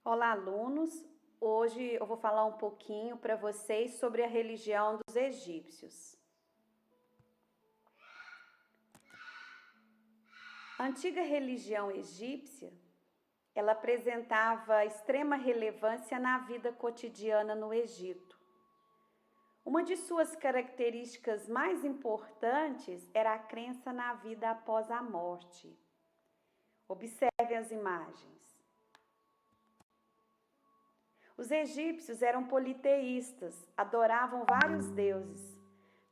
Olá, alunos! Hoje eu vou falar um pouquinho para vocês sobre a religião dos egípcios. A antiga religião egípcia, ela apresentava extrema relevância na vida cotidiana no Egito. Uma de suas características mais importantes era a crença na vida após a morte. Observem as imagens. Os egípcios eram politeístas, adoravam vários deuses.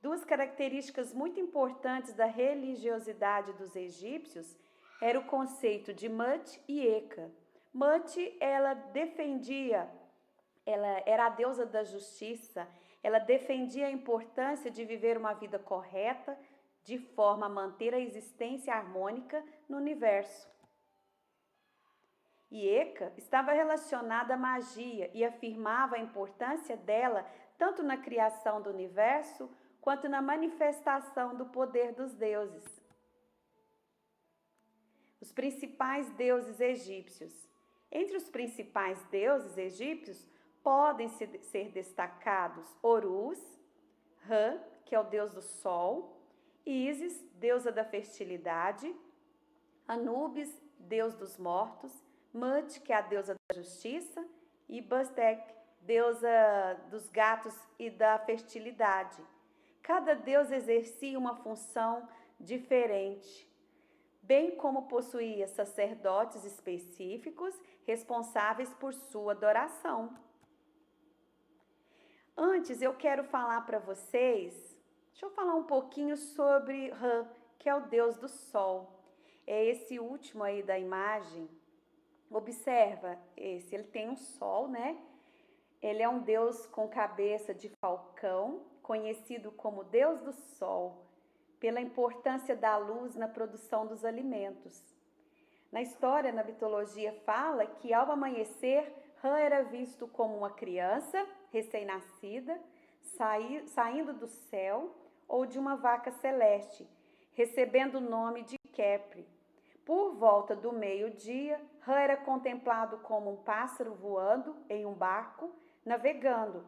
Duas características muito importantes da religiosidade dos egípcios era o conceito de Mut e Eka. Mut, ela era a deusa da justiça, ela defendia a importância de viver uma vida correta, de forma a manter a existência harmônica no universo. E Eka estava relacionada à magia e afirmava a importância dela tanto na criação do universo quanto na manifestação do poder dos deuses. Os principais deuses egípcios. Entre os principais deuses egípcios podem ser destacados Horus, Ra, que é o deus do sol, Ísis, deusa da fertilidade, Anubis, deus dos mortos, Mut, que é a deusa da justiça, e Bastet, deusa dos gatos e da fertilidade. Cada deus exercia uma função diferente, bem como possuía sacerdotes específicos responsáveis por sua adoração. Antes eu quero falar para vocês, deixa eu falar um pouquinho sobre Ra, que é o deus do sol. É esse último aí da imagem. Observa, ele tem um sol, né? Ele é um deus com cabeça de falcão, conhecido como Deus do Sol, pela importância da luz na produção dos alimentos. Na história, na mitologia, fala que ao amanhecer, Ra era visto como uma criança recém-nascida, saindo do céu, ou de uma vaca celeste, recebendo o nome de Kepri. Por volta do meio-dia, Ra era contemplado como um pássaro voando em um barco, navegando.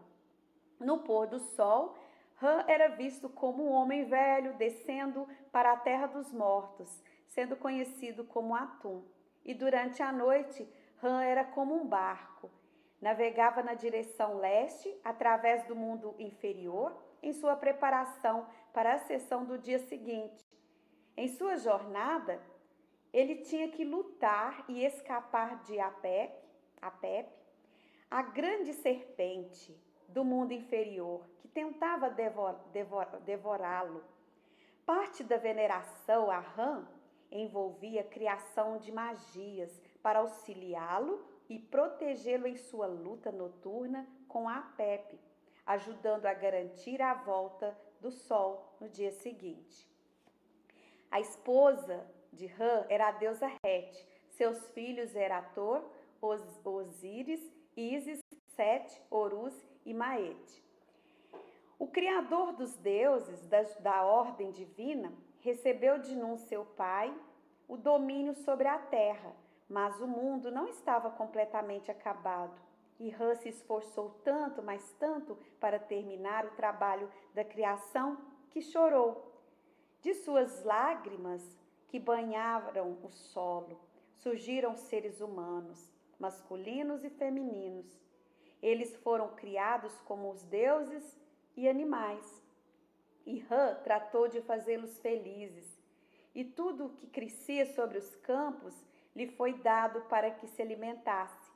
No pôr do sol, Ra era visto como um homem velho descendo para a terra dos mortos, sendo conhecido como Atum. E durante a noite, Ra era como um barco. Navegava na direção leste, através do mundo inferior, em sua preparação para a ascensão do dia seguinte. Em sua jornada, ele tinha que lutar e escapar de Apep, a grande serpente do mundo inferior, que tentava devorá-lo. Parte da veneração a Ra envolvia a criação de magias para auxiliá-lo e protegê-lo em sua luta noturna com Apep, ajudando a garantir a volta do sol no dia seguinte. A esposa de Ra era a deusa Het. Seus filhos eram Ator, Osíris, Ísis, Sete, Horus e Maete. O criador dos deuses da ordem divina recebeu de Nun, seu pai, o domínio sobre a terra, mas o mundo não estava completamente acabado. E Ra se esforçou tanto, mas tanto, para terminar o trabalho da criação, que chorou. De suas lágrimas que banharam o solo, surgiram seres humanos, masculinos e femininos. Eles foram criados como os deuses e animais. E Ra tratou de fazê-los felizes. E tudo o que crescia sobre os campos lhe foi dado para que se alimentasse.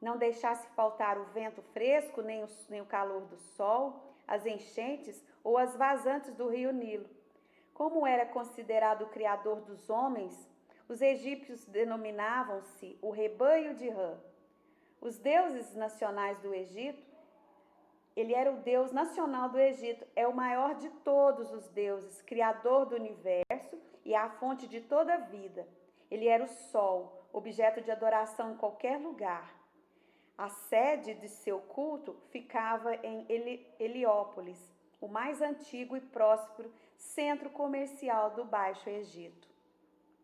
Não deixasse faltar o vento fresco, nem o calor do sol, as enchentes ou as vazantes do rio Nilo. Como era considerado o criador dos homens, os egípcios denominavam-se o rebanho de Ra. Os deuses nacionais do Egito, ele era o deus nacional do Egito, é o maior de todos os deuses, criador do universo e a fonte de toda a vida. Ele era o sol, objeto de adoração em qualquer lugar. A sede de seu culto ficava em Heliópolis, o mais antigo e próspero centro comercial do Baixo Egito.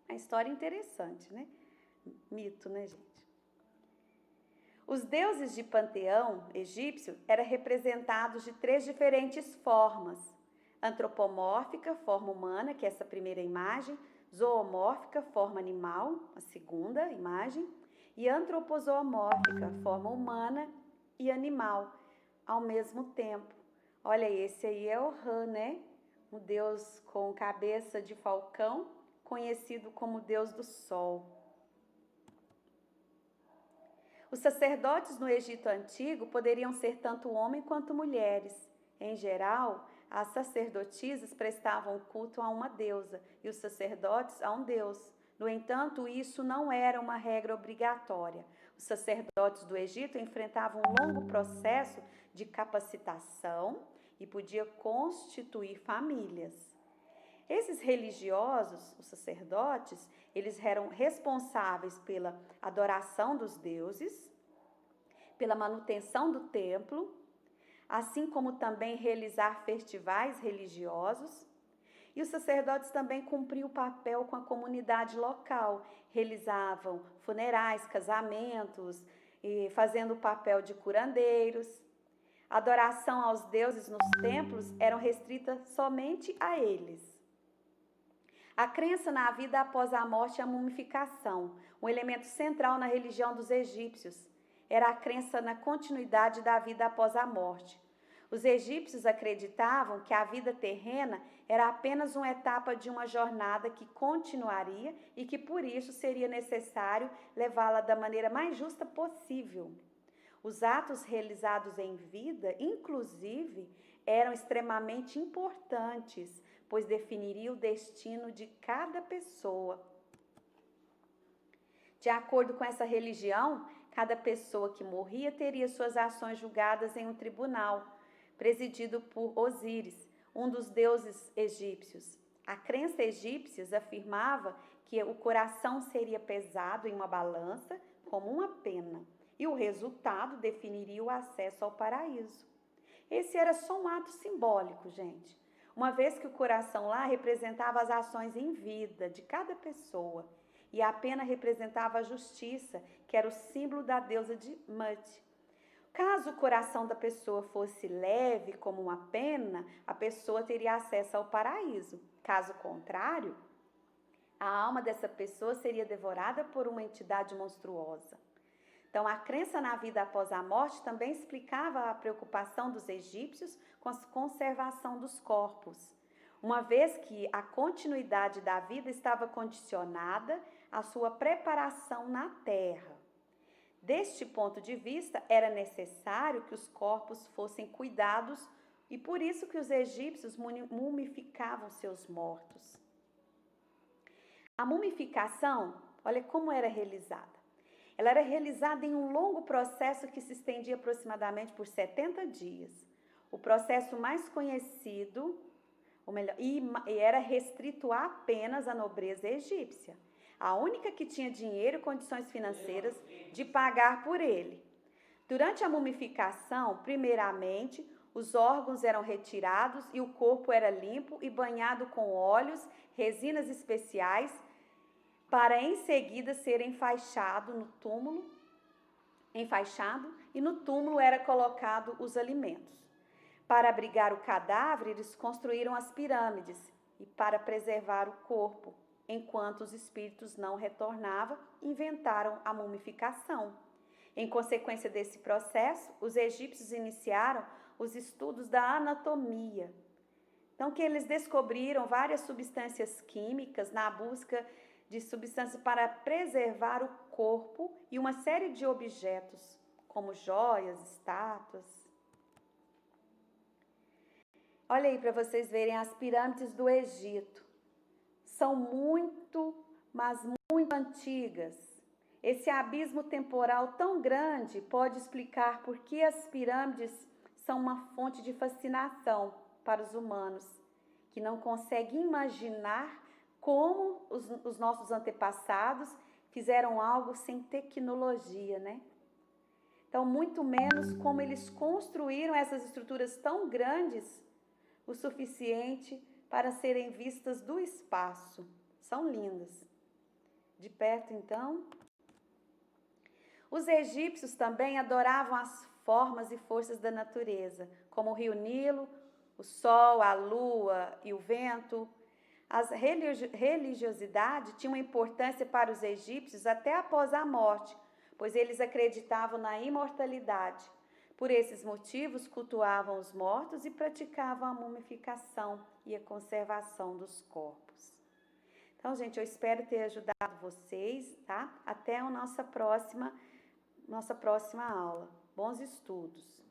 A história é interessante, né? Mito, né, gente? Os deuses de panteão egípcio eram representados de 3 diferentes formas: antropomórfica, forma humana, que é essa primeira imagem; zoomórfica, forma animal, a segunda imagem; e antropozoomórfica, forma humana e animal, ao mesmo tempo. Olha, esse aí é o Ra, né? Um deus com cabeça de falcão, conhecido como Deus do Sol. Os sacerdotes no Egito Antigo poderiam ser tanto homens quanto mulheres. Em geral, as sacerdotisas prestavam culto a uma deusa e os sacerdotes a um deus. No entanto, isso não era uma regra obrigatória. Os sacerdotes do Egito enfrentavam um longo processo de capacitação e podiam constituir famílias. Esses religiosos, os sacerdotes, eles eram responsáveis pela adoração dos deuses, pela manutenção do templo, assim como também realizar festivais religiosos. E os sacerdotes também cumpriam o papel com a comunidade local, realizavam funerais, casamentos, e fazendo o papel de curandeiros. A adoração aos deuses nos templos eram restrita somente a eles. A crença na vida após a morte e a mumificação, um elemento central na religião dos egípcios, era a crença na continuidade da vida após a morte. Os egípcios acreditavam que a vida terrena era apenas uma etapa de uma jornada que continuaria e que por isso seria necessário levá-la da maneira mais justa possível. Os atos realizados em vida, inclusive, eram extremamente importantes, pois definiriam o destino de cada pessoa. De acordo com essa religião, cada pessoa que morria teria suas ações julgadas em um tribunal, presidido por Osíris, um dos deuses egípcios. A crença egípcia afirmava que o coração seria pesado em uma balança como uma pena, e o resultado definiria o acesso ao paraíso. Esse era só um ato simbólico, gente, uma vez que o coração lá representava as ações em vida de cada pessoa, e a pena representava a justiça, que era o símbolo da deusa de Mut. Caso o coração da pessoa fosse leve como uma pena, a pessoa teria acesso ao paraíso. Caso contrário, a alma dessa pessoa seria devorada por uma entidade monstruosa. Então, a crença na vida após a morte também explicava a preocupação dos egípcios com a conservação dos corpos, uma vez que a continuidade da vida estava condicionada à sua preparação na terra. Deste ponto de vista, era necessário que os corpos fossem cuidados e por isso que os egípcios mumificavam seus mortos. A mumificação, olha como era realizada. Ela era realizada em um longo processo que se estendia aproximadamente por 70 dias. O processo mais conhecido, ou melhor, e era restrito apenas à nobreza egípcia, a única que tinha dinheiro e condições financeiras de pagar por ele. Durante a mumificação, primeiramente, os órgãos eram retirados e o corpo era limpo e banhado com óleos, resinas especiais, para em seguida ser enfaixado e no túmulo era colocado os alimentos. Para abrigar o cadáver, eles construíram as pirâmides e para preservar o corpo, enquanto os espíritos não retornavam, inventaram a mumificação. Em consequência desse processo, os egípcios iniciaram os estudos da anatomia. Então, que eles descobriram várias substâncias químicas na busca de substâncias para preservar o corpo e uma série de objetos, como joias, estátuas. Olha aí para vocês verem as pirâmides do Egito. São muito, mas muito antigas. Esse abismo temporal tão grande pode explicar por que as pirâmides são uma fonte de fascinação para os humanos, que não conseguem imaginar como os nossos antepassados fizeram algo sem tecnologia, né? Então, muito menos como eles construíram essas estruturas tão grandes o suficiente para serem vistas do espaço. São lindas. De perto, então. Os egípcios também adoravam as formas e forças da natureza, como o rio Nilo, o sol, a lua e o vento. A religiosidade tinha uma importância para os egípcios até após a morte, pois eles acreditavam na imortalidade. Por esses motivos, cultuavam os mortos e praticavam a mumificação e a conservação dos corpos. Então, gente, eu espero ter ajudado vocês, tá? Até a nossa próxima aula. Bons estudos!